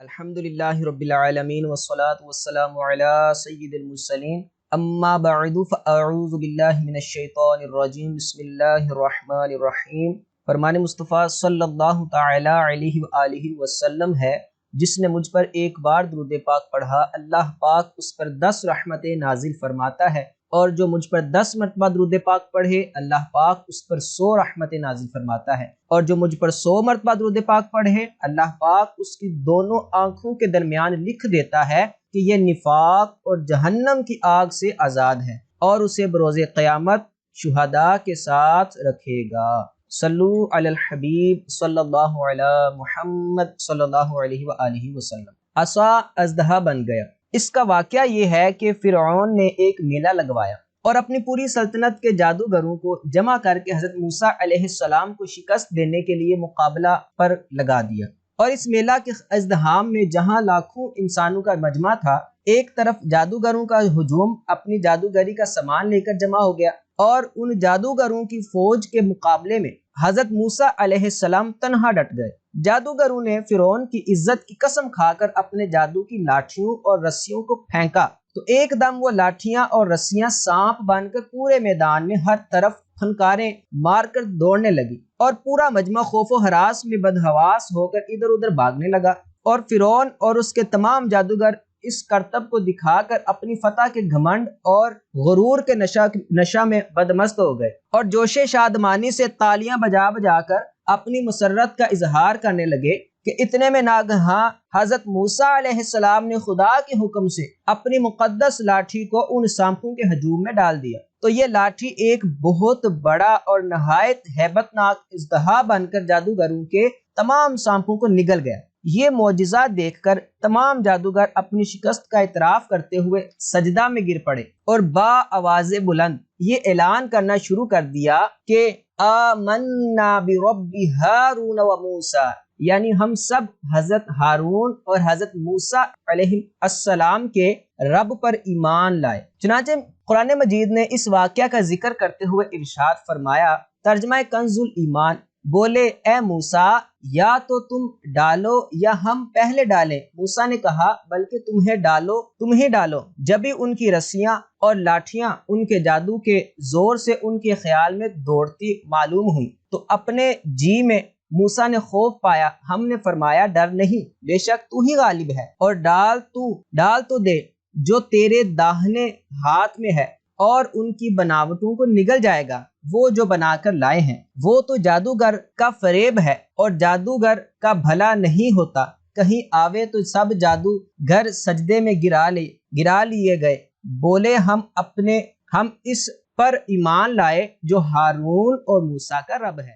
الحمدللہ رب العالمین والصلاة والسلام علی سید المرسلین اما بعد فاعوذ باللہ من الشیطان الرجیم بسم اللہ الرحمن الرحیم۔ فرمان مصطفیٰ صلی اللہ تعالی علیہ وآلہ وسلم ہے، جس نے مجھ پر ایک بار درود پاک پڑھا اللہ پاک اس پر 10 رحمتیں نازل فرماتا ہے، اور جو مجھ پر 10 مرتبہ درود پاک پڑھے اللہ پاک اس پر 100 رحمتیں نازل فرماتا ہے، اور جو مجھ پر 100 مرتبہ درود پاک پڑھے اللہ پاک اس کی دونوں آنکھوں کے درمیان لکھ دیتا ہے کہ یہ نفاق اور جہنم کی آگ سے آزاد ہے، اور اسے بروز قیامت شہداء کے ساتھ رکھے گا۔ صلو علی الحبیب صلی اللہ علی محمد صلی اللہ علیہ وآلہ وسلم۔ عصا اژدہا بن گیا۔ اس کا واقعہ یہ ہے کہ فرعون نے ایک میلہ لگوایا اور اپنی پوری سلطنت کے جادوگروں کو جمع کر کے حضرت موسیٰ علیہ السلام کو شکست دینے کے لیے مقابلہ پر لگا دیا، اور اس میلہ کے ازدحام میں جہاں لاکھوں انسانوں کا مجمع تھا، ایک طرف جادوگروں کا ہجوم اپنی جادوگری کا سامان لے کر جمع ہو گیا، اور ان جادوگروں کی فوج کے مقابلے میں حضرت موسیٰ علیہ السلام تنہا ڈٹ گئے۔ جادوگروں نے فرعون کی عزت کی قسم کھا کر اپنے جادو کی لاٹھیوں اور رسیوں کو پھینکا تو ایک دم وہ لاٹھیاں اور رسیاں سانپ بن کر پورے میدان میں ہر طرف پھنکاریں مار کر دوڑنے لگی، اور پورا مجمع خوف و ہراس میں بدحواس ہو کر ادھر ادھر بھاگنے لگا، اور فرعون اور اس کے تمام جادوگر اس کرتب کو دکھا کر اپنی فتح کے گھمنڈ اور غرور کے نشہ میں بدمست ہو گئے، اور جوش شادمانی سے تالیاں بجا بجا کر اپنی مسرت کا اظہار کرنے لگے کہ اتنے میں ناگہاں حضرت موسیٰ علیہ السلام نے خدا کے حکم سے اپنی مقدس لاٹھی کو ان سانپوں کے ہجوم میں ڈال دیا، تو یہ لاٹھی ایک بہت بڑا اور نہایت ہیبت ناک اژدہا بن کر جادوگروں کے تمام سانپوں کو نگل گیا۔ یہ معجزہ دیکھ کر تمام جادوگر اپنی شکست کا اعتراف کرتے ہوئے سجدہ میں گر پڑے، اور با آواز بلند یہ اعلان کرنا شروع کر دیا کہ آمنا برب ہارون و موسیٰ، یعنی ہم سب حضرت ہارون اور حضرت موسیٰ علیہ السلام کے رب پر ایمان لائے۔ چنانچہ قرآن مجید نے اس واقعہ کا ذکر کرتے ہوئے ارشاد فرمایا، ترجمہ کنز الایمان، بولے اے موسیٰ یا تو تم ڈالو یا ہم پہلے ڈالیں۔ موسیٰ نے کہا بلکہ تم ہی ڈالو۔ جب ہی ان کی رسیاں اور لاٹھیاں ان کے جادو کے زور سے ان کے خیال میں دوڑتی معلوم ہوئی تو اپنے جی میں موسیٰ نے خوف پایا۔ ہم نے فرمایا ڈر نہیں، بے شک تو ہی غالب ہے، اور ڈال تو دے جو تیرے داہنے ہاتھ میں ہے، اور ان کی بناوٹوں کو نگل جائے گا وہ جو بنا کر لائے ہیں۔ وہ تو جادوگر کا فریب ہے، اور جادوگر کا بھلا نہیں ہوتا، کہیں آوے تو سب جادوگر سجدے میں گرا لیے گئے۔ بولے ہم اس پر ایمان لائے جو ہارون اور موسیٰ کا رب ہے۔